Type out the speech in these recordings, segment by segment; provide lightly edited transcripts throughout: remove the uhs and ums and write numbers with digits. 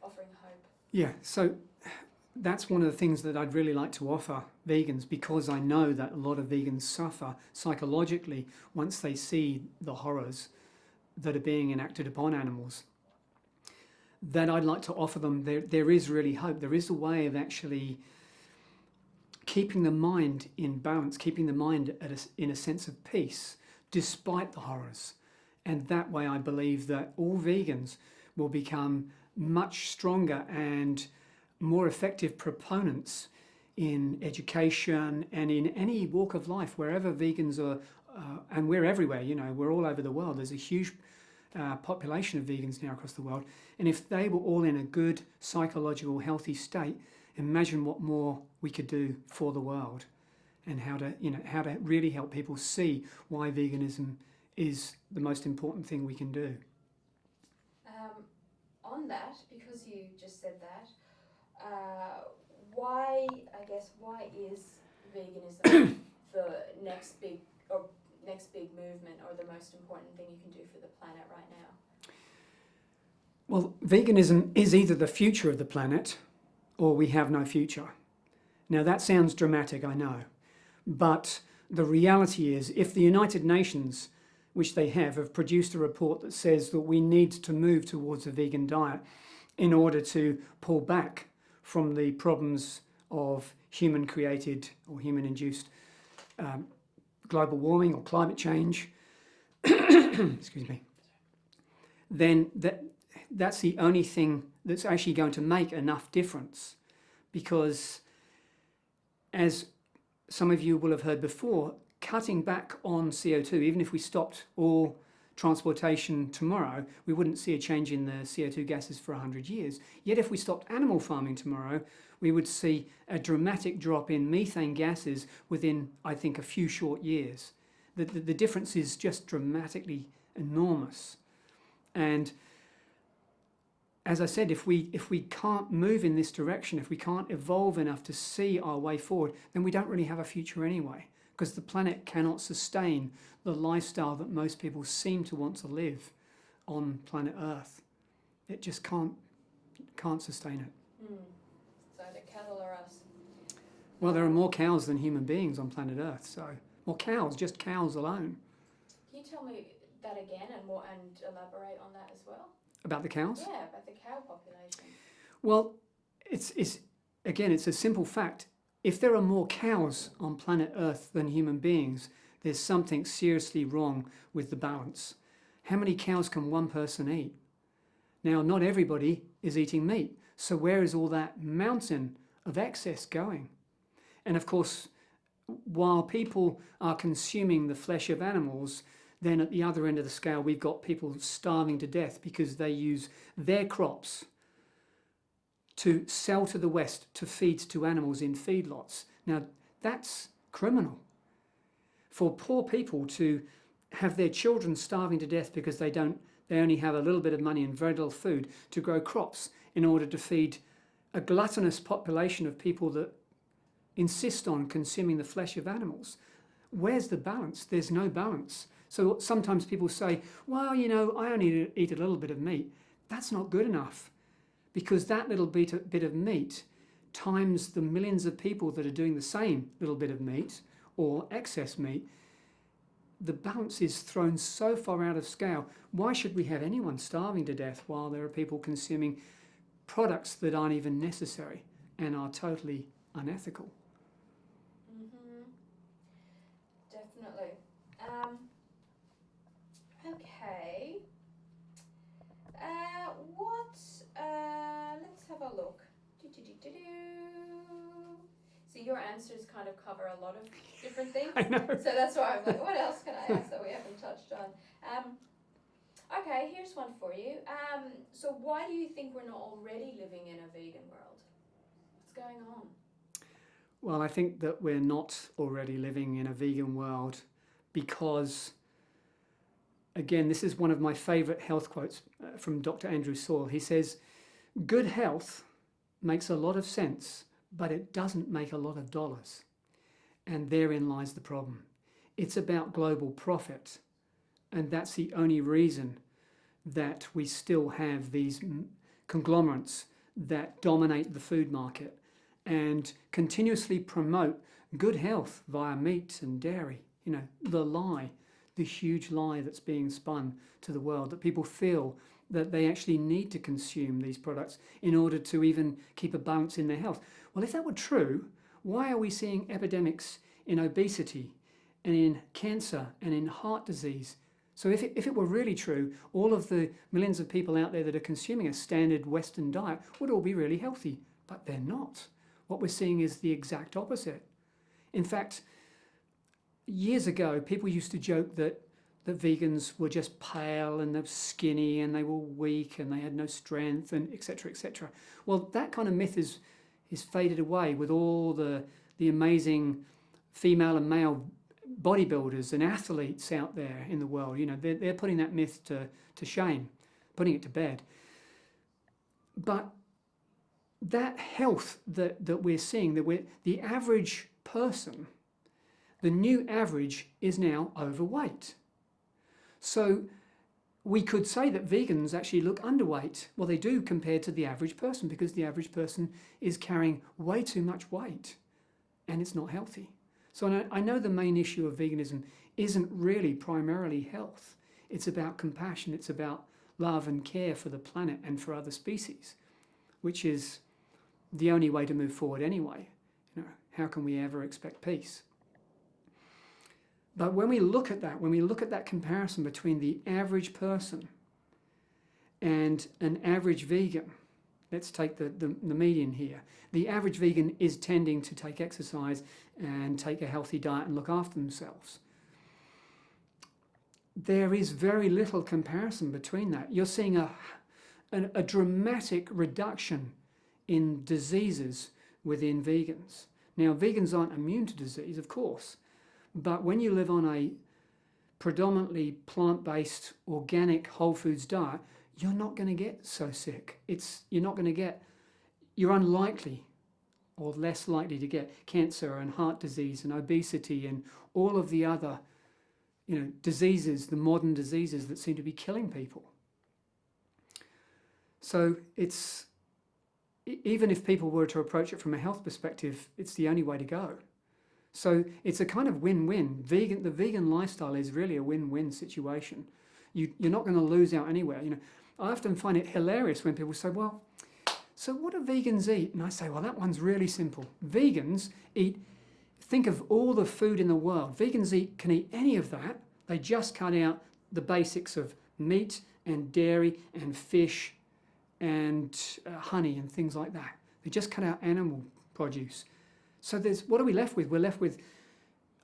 offering hope. Yeah, so that's one of the things that I'd really like to offer vegans, because I know that a lot of vegans suffer psychologically once they see the horrors that are being enacted upon animals. That I'd like to offer them, there is really hope. There is a way of actually keeping the mind in balance, keeping the mind in a sense of peace, despite the horrors. And that way I believe that all vegans will become much stronger and more effective proponents in education and in any walk of life, wherever vegans are, and we're everywhere, we're all over the world. There's a huge population of vegans now across the world. And if they were all in a good, psychological, healthy state, imagine what more we could do for the world, and how to really help people see why veganism is the most important thing we can do. On that, because you just said that, why is veganism the next big movement, or the most important thing you can do for the planet right now? Well, veganism is either the future of the planet or we have no future. Now that sounds dramatic, I know, but the reality is, if the United Nations, which they have produced a report that says that we need to move towards a vegan diet in order to pull back from the problems of human-created or human-induced global warming or climate change, excuse me, then that's the only thing that's actually going to make enough difference. Because, as some of you will have heard before, cutting back on CO2, even if we stopped all transportation tomorrow, we wouldn't see a change in the CO2 gases for 100 years. Yet if we stopped animal farming tomorrow, we would see a dramatic drop in methane gases within, I think, a few short years. The difference is just dramatically enormous. And as I said, if we can't move in this direction, if we can't evolve enough to see our way forward, then we don't really have a future anyway, because the planet cannot sustain the lifestyle that most people seem to want to live on planet Earth. It just can't sustain it. So the cattle are us. Well, there are more cows than human beings on planet Earth, so more cows, just cows alone. Can you tell me that again and elaborate on that as well? About the cows? Yeah, about the cow population. Well, it's a simple fact. If there are more cows on planet Earth than human beings, there's something seriously wrong with the balance. How many cows can one person eat? Now, not everybody is eating meat, so where is all that mountain of excess going? And of course, while people are consuming the flesh of animals, then at the other end of the scale, we've got people starving to death because they use their crops to sell to the West to feed to animals in feedlots. Now, that's criminal. For poor people to have their children starving to death because they only have a little bit of money and very little food to grow crops in order to feed a gluttonous population of people that insist on consuming the flesh of animals. Where's the balance? There's no balance. So sometimes people say, well, I only eat a little bit of meat. That's not good enough, because that little bit of meat times the millions of people that are doing the same little bit of meat or excess meat, the balance is thrown so far out of scale. Why should we have anyone starving to death while there are people consuming products that aren't even necessary and are totally unethical? Definitely. Okay. Let's have a look. So your answers kind of cover a lot of different things. I know. So that's why I'm like, what else can I ask that we haven't touched on? Okay, here's one for you. So why do you think we're not already living in a vegan world? What's going on? Well, I think that we're not already living in a vegan world because, again, this is one of my favourite health quotes from Dr. Andrew Saul. He says, good health makes a lot of sense, but it doesn't make a lot of dollars. And therein lies the problem. It's about global profit. And that's the only reason that we still have these conglomerates that dominate the food market and continuously promote good health via meat and dairy. You know, the huge lie that's being spun to the world, that people feel that they actually need to consume these products in order to even keep a balance in their health. Well, if that were true, why are we seeing epidemics in obesity and in cancer and in heart disease? So if it were really true, all of the millions of people out there that are consuming a standard Western diet would all be really healthy, but they're not. What we're seeing is the exact opposite. In fact, years ago, people used to joke that vegans were just pale and they were skinny and they were weak and they had no strength and etc., etc. Well, that kind of myth is faded away with all the amazing female and male bodybuilders and athletes out there in the world. You know, they're putting that myth to shame, putting it to bed. But that health that we're seeing, the average person, the new average is now overweight. So we could say that vegans actually look underweight. Well, they do compared to the average person, because the average person is carrying way too much weight and it's not healthy. So I know the main issue of veganism isn't really primarily health. It's about compassion. It's about love and care for the planet and for other species, which is the only way to move forward anyway. You know, how can we ever expect peace? But when we look at that comparison between the average person and an average vegan, let's take the median here. The average vegan is tending to take exercise and take a healthy diet and look after themselves. There is very little comparison between that. You're seeing a dramatic reduction in diseases within vegans. Now, vegans aren't immune to disease, of course, but when you live on a predominantly plant-based, organic, whole foods diet, you're not going to get so sick. You're unlikely or less likely to get cancer and heart disease and obesity and all of the other, diseases, the modern diseases that seem to be killing people. So even if people were to approach it from a health perspective, it's the only way to go. So it's a kind of win-win. The vegan lifestyle is really a win-win situation. You're not going to lose out anywhere. I often find it hilarious when people say, well, so what do vegans eat? And I say, well, that one's really simple. Vegans think of all the food in the world. Vegans can eat any of that. They just cut out the basics of meat and dairy and fish and honey and things like that. They just cut out animal produce. So what are we left with? We're left with,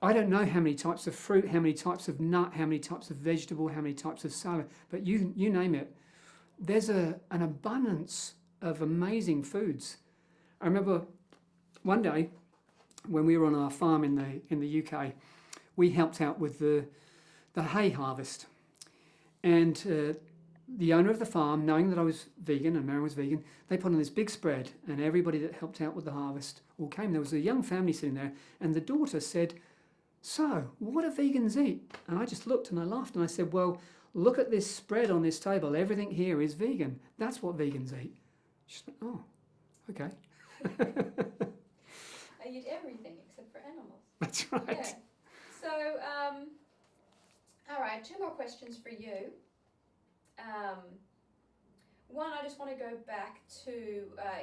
I don't know how many types of fruit, how many types of nut, how many types of vegetable, how many types of salad, but you name it. There's an abundance of amazing foods. I remember one day when we were on our farm in the UK, we helped out with the hay harvest. And the owner of the farm, knowing that I was vegan and Marion was vegan, they put on this big spread, and everybody that helped out with the harvest all came. There was a young family sitting there, and the daughter said, so, what do vegans eat? And I just looked and I laughed and I said, well, look at this spread on this table. Everything here is vegan. That's what vegans eat. She said, oh, okay. I eat everything except for animals. That's right. Yeah. So, all right, 2 more questions for you. One, I just want to go back to,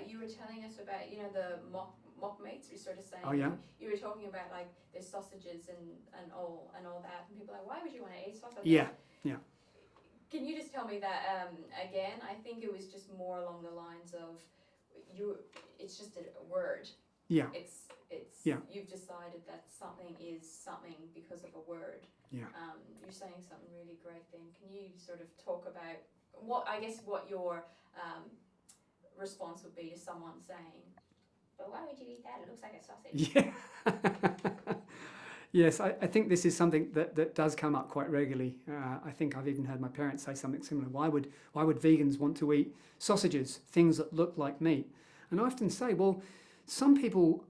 you were telling us about, the mock meats. You're sort of saying, oh, yeah. You were talking about like there's sausages and all that, and people are like, why would you want to eat sausage? Yeah. Can you just tell me that again? I think it was just more along the lines of it's just a word. Yeah. It's yeah. You've decided that something is something because of a word. Yeah. You're saying something really great then. Can you sort of talk about what your response would be to someone saying, but why would you eat that? It looks like a sausage. Yeah. Yes, I think this is something that does come up quite regularly. I think I've even heard my parents say something similar. Why would vegans want to eat sausages, things that look like meat? And I often say, well, some people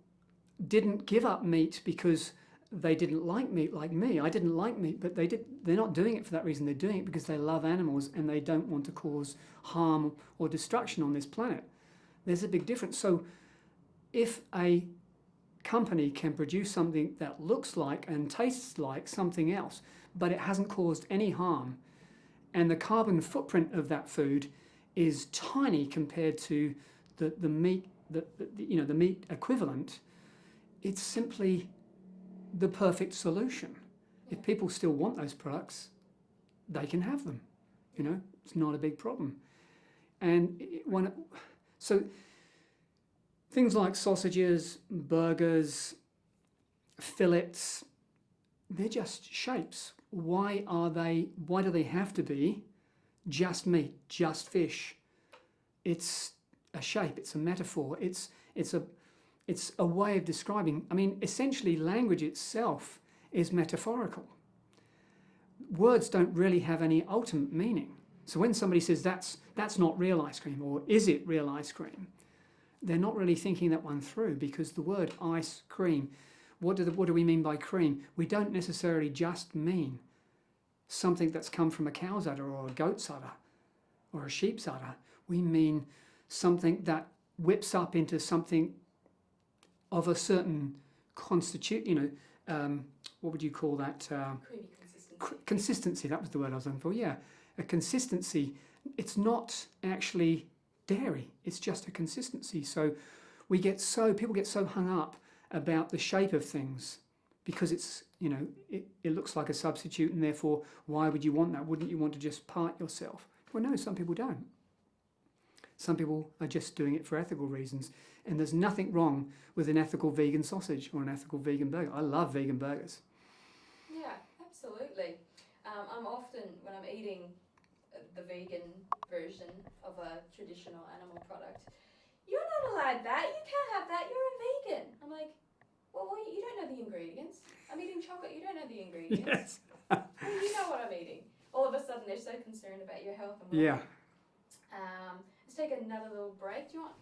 didn't give up meat because they didn't like meat like me. I didn't like meat, but they're not doing it for that reason. They're doing it because they love animals and they don't want to cause harm or destruction on this planet. There's a big difference. So if a company can produce something that looks like and tastes like something else, but it hasn't caused any harm, and the carbon footprint of that food is tiny compared to the meat, the meat equivalent, it's simply the perfect solution. If people still want those products, they can have them. It's not a big problem. And so things like sausages, burgers, fillets, they're just shapes. Why do they have to be just meat, just fish? It's a shape, it's a metaphor, it's a way of describing. I mean, essentially language itself is metaphorical. Words don't really have any ultimate meaning. So when somebody says that's not real ice cream, or is it real ice cream, they're not really thinking that one through, because the word ice cream, what do we mean by cream? We don't necessarily just mean something that's come from a cow's udder or a goat's udder or a sheep's udder. We mean something that whips up into something of a certain what would you call that? Creamy consistency. Consistency, that was the word I was looking for, yeah. A consistency. It's not actually dairy, it's just a consistency. So people get so hung up about the shape of things because it's, it looks like a substitute, and therefore why would you want that? Wouldn't you want to just part yourself? Well, no, some people don't. Some people are just doing it for ethical reasons. And there's nothing wrong with an ethical vegan sausage or an ethical vegan burger. I love vegan burgers. Yeah, absolutely. I'm often, when I'm eating the vegan version of a traditional animal product, you're not allowed that, you can't have that, you're a vegan. I'm like, well, you don't know the ingredients. I'm eating chocolate, you don't know the ingredients. Yes. Well, you know what I'm eating. All of a sudden they're so concerned about your health and Yeah. Let's take another little break. Do you want